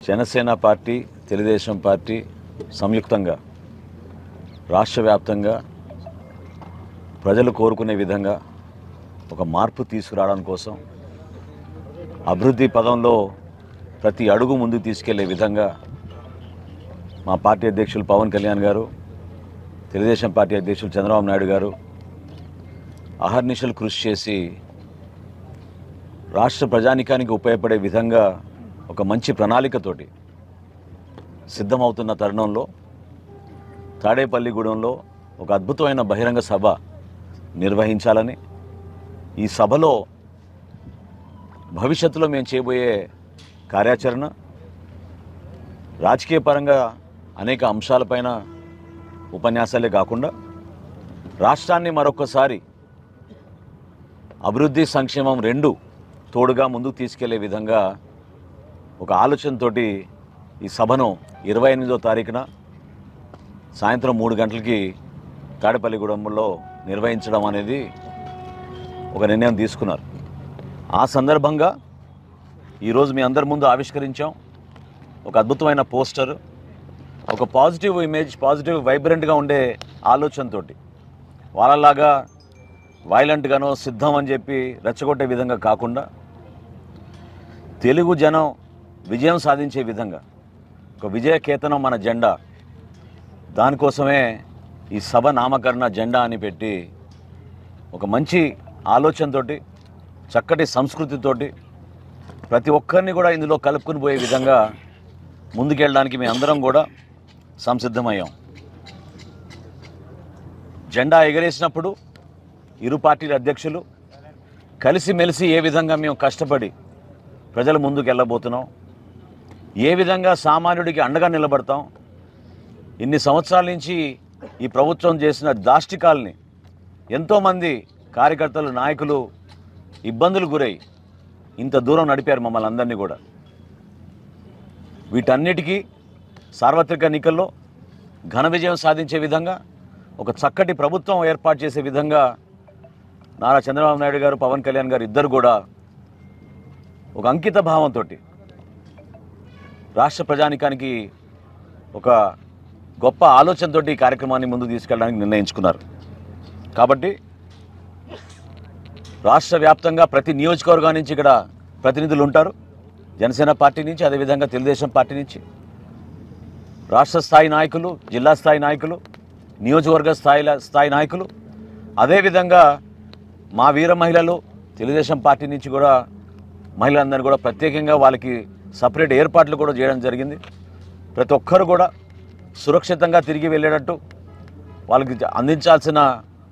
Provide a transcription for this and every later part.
Janasena party Telugu Desam party సంయుక్తంగా రాష్ట్ర వ్యాప్తంగా ప్రజలు కోరుకునే విధంగా ఒక మార్పు తీసుకురావడం కోసం అభివృద్ధి పదంలో ప్రతి అడుగు ముందుకు తీసుకెళ్లే విధంగా మా పార్టీ అధ్యక్షులు పవన్ కళ్యాణ్ గారు, తెలుగుదేశం పార్టీ అధ్యక్షులు చంద్రబాబు నాయుడు గారు అహర్నిశలు కృషి చేసి రాష్ట్ర ప్రజానికానికి ఉపయోగపడే విధంగా ఒక మంచి ప్రణాళికతోటి సిద్ధమవుతున్న తరుణంలో తాడేపల్లిగూడెంలో ఒక అద్భుతమైన బహిరంగ సభ నిర్వహించాలని, ఈ సభలో భవిష్యత్తులో మేము చేయబోయే కార్యాచరణ రాజకీయ పరంగా అనేక అంశాలపైన ఉపన్యాసాలే కాకుండా రాష్ట్రాన్ని మరొకసారి అభివృద్ధి సంక్షేమం రెండు తోడుగా ముందుకు తీసుకెళ్లే విధంగా ఒక ఆలోచనతోటి ఈ సభను 28వ తారీఖున సాయంత్రం 3 గంటలకి తాడేపల్లిగూడెంలో నిర్వహించడం అనేది ఒక నిర్ణయం తీసుకున్నారు. ఆ సందర్భంగా ఈరోజు మీ అందరి ముందు ఆవిష్కరించాం ఒక అద్భుతమైన పోస్టర్, ఒక పాజిటివ్ ఇమేజ్, పాజిటివ్ వైబ్రెంట్గా ఉండే ఆలోచనతోటి వాళ్ళలాగా వైలెంట్గానో సిద్ధం అని చెప్పి రెచ్చగొట్టే విధంగా కాకుండా తెలుగు జనం విజయం సాధించే విధంగా ఒక విజయ కేతనం మన జెండా, దానికోసమే ఈ సభ నామకరణ జెండా అని పెట్టి ఒక మంచి ఆలోచనతోటి చక్కటి సంస్కృతితోటి ప్రతి ఒక్కరిని కూడా ఇందులో కలుపుకుని పోయే విధంగా ముందుకెళ్ళడానికి మేము అందరం కూడా సంసిద్ధమయ్యాం. జెండా ఎగరేసినప్పుడు ఇరు పార్టీల అధ్యక్షులు కలిసిమెలిసి ఏ విధంగా మేము కష్టపడి ప్రజల ముందుకు వెళ్ళబోతున్నాం, ఏ విధంగా సామాన్యుడికి అండగా నిలబడతాం, ఇన్ని సంవత్సరాల నుంచి ఈ ప్రభుత్వం చేసిన దాష్టికాల్ని ఎంతోమంది కార్యకర్తలు, నాయకులు ఇబ్బందులు గురై ఇంత దూరం నడిపారు మమ్మల్ని అందరినీ కూడా. వీటన్నిటికీ సార్వత్రిక ఎన్నికల్లో ఘన విజయం సాధించే విధంగా ఒక చక్కటి ప్రభుత్వం ఏర్పాటు చేసే విధంగా నారా చంద్రబాబు నాయుడు గారు, పవన్ కళ్యాణ్ గారు ఇద్దరు కూడా ఒక అంకిత భావంతో రాష్ట్ర ప్రజానికానికి ఒక గొప్ప ఆలోచనతో ఈ కార్యక్రమాన్ని ముందుకు తీసుకెళ్ళడానికి నిర్ణయించుకున్నారు. కాబట్టి రాష్ట్ర వ్యాప్తంగా ప్రతి నియోజకవర్గం నుంచి ఇక్కడ ప్రతినిధులు ఉంటారు. జనసేన పార్టీ నుంచి, అదేవిధంగా తెలుగుదేశం పార్టీ నుంచి రాష్ట్ర స్థాయి నాయకులు, జిల్లా స్థాయి నాయకులు, నియోజకవర్గ స్థాయి నాయకులు, అదేవిధంగా మా వీర మహిళలు తెలుగుదేశం పార్టీ నుంచి కూడా మహిళలందరూ కూడా ప్రత్యేకంగా వాళ్ళకి సపరేట్ ఏర్పాట్లు కూడా చేయడం జరిగింది. ప్రతి ఒక్కరు కూడా సురక్షితంగా తిరిగి వెళ్ళేటట్టు వాళ్ళకి అందించాల్సిన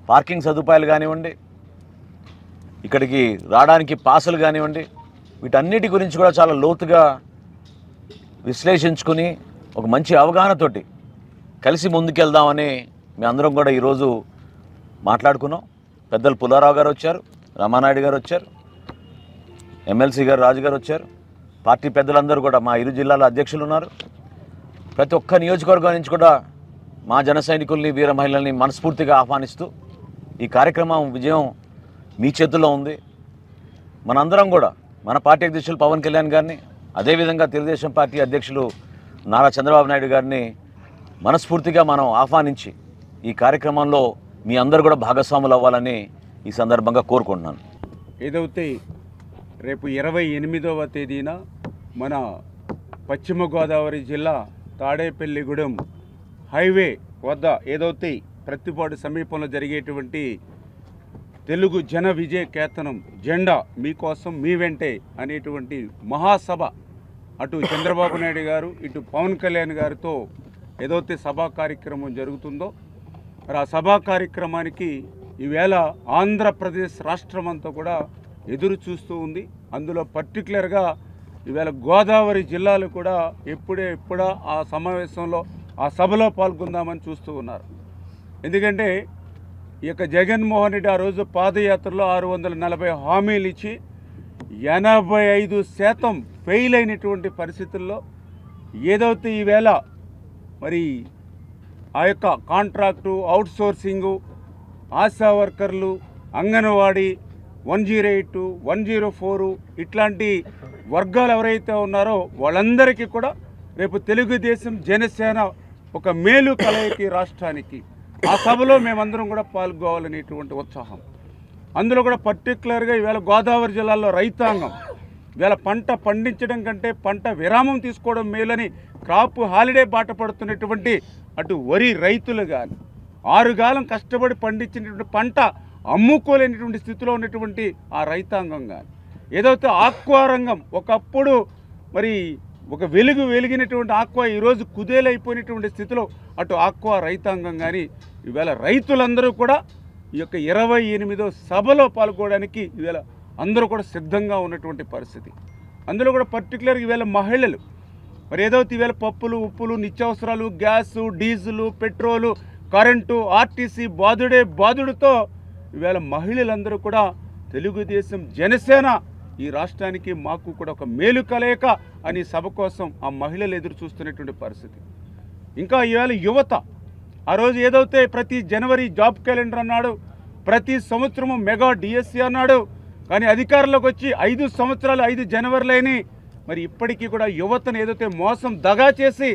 పార్కింగ్ సదుపాయాలు కానివ్వండి, ఇక్కడికి రావడానికి పాసులు కానివ్వండి, వీటన్నిటి గురించి కూడా చాలా లోతుగా విశ్లేషించుకుని ఒక మంచి అవగాహనతోటి కలిసి ముందుకెళ్దామని మేము అందరం కూడా ఈరోజు మాట్లాడుకున్నాం. పెద్దలు పుల్లారావు గారు వచ్చారు, రామానాయుడు గారు వచ్చారు, ఎమ్మెల్సీ గారు రాజు గారు వచ్చారు, పార్టీ పెద్దలందరూ కూడా, మా ఇరు జిల్లాల అధ్యక్షులు ఉన్నారు. ప్రతి ఒక్క నియోజకవర్గం నుంచి కూడా మా జన సైనికుల్ని, వీర మహిళల్ని మనస్ఫూర్తిగా ఆహ్వానిస్తూ ఈ కార్యక్రమం విజయం మీ చేతుల్లో ఉంది. మనందరం కూడా మన పార్టీ అధ్యక్షులు పవన్ కళ్యాణ్ గారిని, అదేవిధంగా తెలుగుదేశం పార్టీ అధ్యక్షులు నారా చంద్రబాబు నాయుడు గారిని మనస్ఫూర్తిగా మనం ఆహ్వానించి ఈ కార్యక్రమంలో మీ అందరూ కూడా భాగస్వాములు అవ్వాలని ఈ సందర్భంగా కోరుకుంటున్నాను. ఏదైతే రేపు 28వ తేదీన మన పశ్చిమ గోదావరి జిల్లా తాడేపల్లిగూడెం హైవే వద్ద ఏదైతే ప్రత్తిపాడు సమీపంలో జరిగేటువంటి తెలుగు జన విజయ కేతనం జెండా మీకోసం మీ వెంటే అనేటువంటి మహాసభ, అటు చంద్రబాబు నాయుడు గారు, ఇటు పవన్ కళ్యాణ్ గారితో ఏదైతే సభా కార్యక్రమం జరుగుతుందో మరి ఆ సభా కార్యక్రమానికి ఈవేళ ఆంధ్రప్రదేశ్ రాష్ట్రం అంతా కూడా ఎదురు చూస్తూ ఉంది. అందులో పర్టికులర్గా ఈవేళ గోదావరి జిల్లాలు కూడా ఎప్పుడా ఆ సమావేశంలో, ఆ సభలో పాల్గొందామని చూస్తూ ఉన్నారు. ఎందుకంటే ఈ యొక్క జగన్మోహన్ రెడ్డి ఆ రోజు పాదయాత్రలో 640 హామీలు ఇచ్చి 85% ఫెయిల్ అయినటువంటి పరిస్థితుల్లో ఏదైతే ఈవేళ మరి ఆ యొక్క కాంట్రాక్టు, అవుట్సోర్సింగు, ఆశా వర్కర్లు, అంగన్వాడీ 108, 104 ఇట్లాంటి వర్గాలు ఎవరైతే ఉన్నారో వాళ్ళందరికీ కూడా రేపు తెలుగుదేశం జనసేన ఒక మేలు కలయికి రాష్ట్రానికి ఆ సభలో మేమందరం కూడా పాల్గొవాలనేటువంటి ఉత్సాహం. అందులో కూడా పర్టికులర్గా ఈవేళ గోదావరి జిల్లాలో రైతాంగం ఈవేళ పంట పండించడం కంటే పంట విరామం తీసుకోవడం మేలని క్రాప్ హాలిడే బాట పడుతున్నటువంటి అటు వరి రైతులు కానీ 6 కాలం కష్టపడి పండించినటువంటి పంట అమ్ముకోలేనటువంటి స్థితిలో ఉన్నటువంటి ఆ రైతాంగం కానీ ఏదైతే ఆక్వా రంగం ఒకప్పుడు మరి ఒక వెలిగినటువంటి ఆక్వా ఈరోజు కుదేలైపోయినటువంటి స్థితిలో అటు ఆక్వా రైతాంగం కానీ ఈవేళ రైతులందరూ కూడా ఈ యొక్క 28వ సభలో పాల్గొనడానికి ఈవేళ అందరూ కూడా సిద్ధంగా ఉన్నటువంటి పరిస్థితి. అందులో కూడా పర్టికులర్గా ఈవేళ మహిళలు మరి ఏదైతే ఈవేళ పప్పులు ఉప్పులు నిత్యావసరాలు gas diesel petrol current RTC బాదుడుతో ఈవేళ మహిళలందరూ కూడా తెలుగుదేశం జనసేన ఈ రాష్ట్రానికి మాకు కూడా ఒక మేలు కలయిక అని సభ కోసం ఆ మహిళలు ఎదురు చూస్తున్నటువంటి పరిస్థితి. ఇంకా ఈవేళ యువత ఆ రోజు ఏదైతే ప్రతి జనవరి జాబ్ క్యాలెండర్ అన్నాడు, ప్రతి సంవత్సరము మెగా డిఎస్సి అన్నాడు, కానీ అధికారంలోకి వచ్చి 5 సంవత్సరాలు 5 జనవరిలేని మరి ఇప్పటికీ కూడా యువతను ఏదైతే మోసం దగా చేసి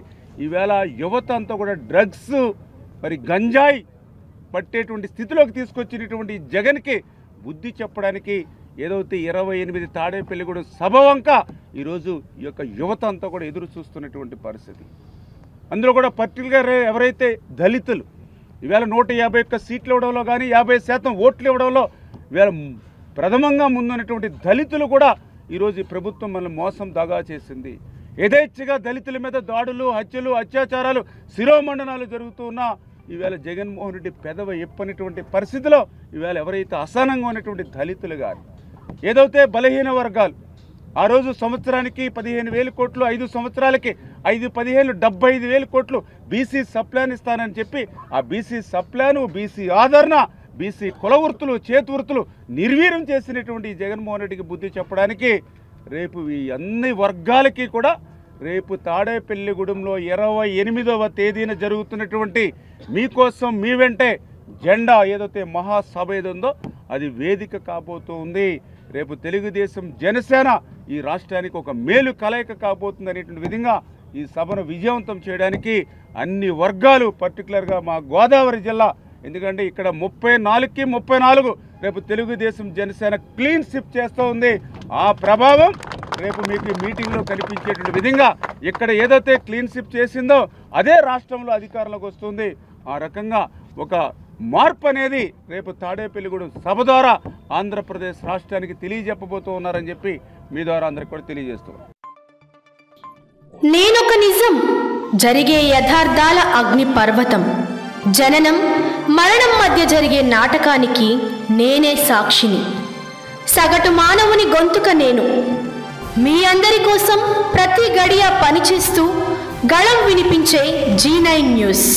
ఈవేళ యువత అంతా కూడా డ్రగ్స్ మరి గంజాయి పట్టేటువంటి స్థితిలోకి తీసుకొచ్చినటువంటి జగన్కి బుద్ధి చెప్పడానికి ఏదైతే 28 తాడేపల్లిగూడెం సభ వంక ఈరోజు ఈ యొక్క యువత అంతా కూడా ఎదురు చూస్తున్నటువంటి పరిస్థితి. అందులో కూడా పర్టికులర్గా ఎవరైతే దళితులు ఈవేళ 151 సీట్లు ఇవ్వడంలో కానీ 50% ఓట్లు ఇవ్వడంలో ఈవేళ ప్రథమంగా ముందున్నటువంటి దళితులు కూడా ఈరోజు ప్రభుత్వం మనల్ని మోసం దగా చేసింది. యథేచ్ఛగా దళితుల మీద దాడులు హత్యలు అత్యాచారాలు శిరోమండనాలు జరుగుతున్నా ఈవేళ జగన్మోహన్ రెడ్డి పెదవ ఎప్పనటువంటి పరిస్థితిలో ఈవేళ ఎవరైతే అసహనంగా ఉన్నటువంటి దళితులు కానీ ఏదైతే బలహీన వర్గాలు ఆ రోజు సంవత్సరానికి 15,000 కోట్లు 5 సంవత్సరాలకి 5-15 75,000 కోట్లు బీసీ సప్లాన్ ఇస్తానని చెప్పి ఆ బీసీ సప్లాను బీసీ ఆదరణ బీసీ కుల వృత్తులు చేతి వృత్తులు నిర్వీర్యం చేసినటువంటి జగన్మోహన్ రెడ్డికి బుద్ధి చెప్పడానికి రేపు ఈ అన్ని వర్గాలకి కూడా రేపు తాడేపల్లిగూడెంలో 28వ తేదీన జరుగుతున్నటువంటి మీకోసం మీ వెంటే జెండా ఏదైతే మహాసభ ఏదుందో అది వేదిక కాబోతుంది. రేపు తెలుగుదేశం జనసేన ఈ రాష్ట్రానికి ఒక మేలు కలయిక కాబోతుంది అనేటువంటి విధంగా ఈ సభను విజయవంతం చేయడానికి అన్ని వర్గాలు పర్టికులర్గా మా గోదావరి జిల్లా ఎందుకంటే ఇక్కడ 34కి 34 రేపు తెలుగుదేశం జనసేన క్లీన్ స్విప్ చేస్తూ ఉంది. ఆ ప్రభావం రేపు మీకు మీటింగ్లో కనిపించేటువంటి విధంగా ఇక్కడ ఏదైతే క్లీన్ స్విప్ చేసిందో అదే రాష్ట్రంలో అధికారంలోకి వస్తుంది. ఆ రకంగా ఒక మార్పు అనేది రేపు తాడేపల్లిగూడెం సభ ద్వారా ఆంధ్రప్రదేశ్ రాష్ట్రానికి తెలియజెప్పబోతూ ఉన్నారని చెప్పి మీ ద్వారా అందరికి కూడా తెలియజేస్తున్నాను. నేనొక నిజం జరిగే యథార్థాల అగ్ని పర్వతం జననం మరణం మధ్య జరిగే నాటకానికి నేనే సాక్షిని. సగటు మానవుని గొంతుక నేను. మీ అందరి కోసం ప్రతి గడియ పనిచేస్తూ గళం వినిపించే G9 న్యూస్.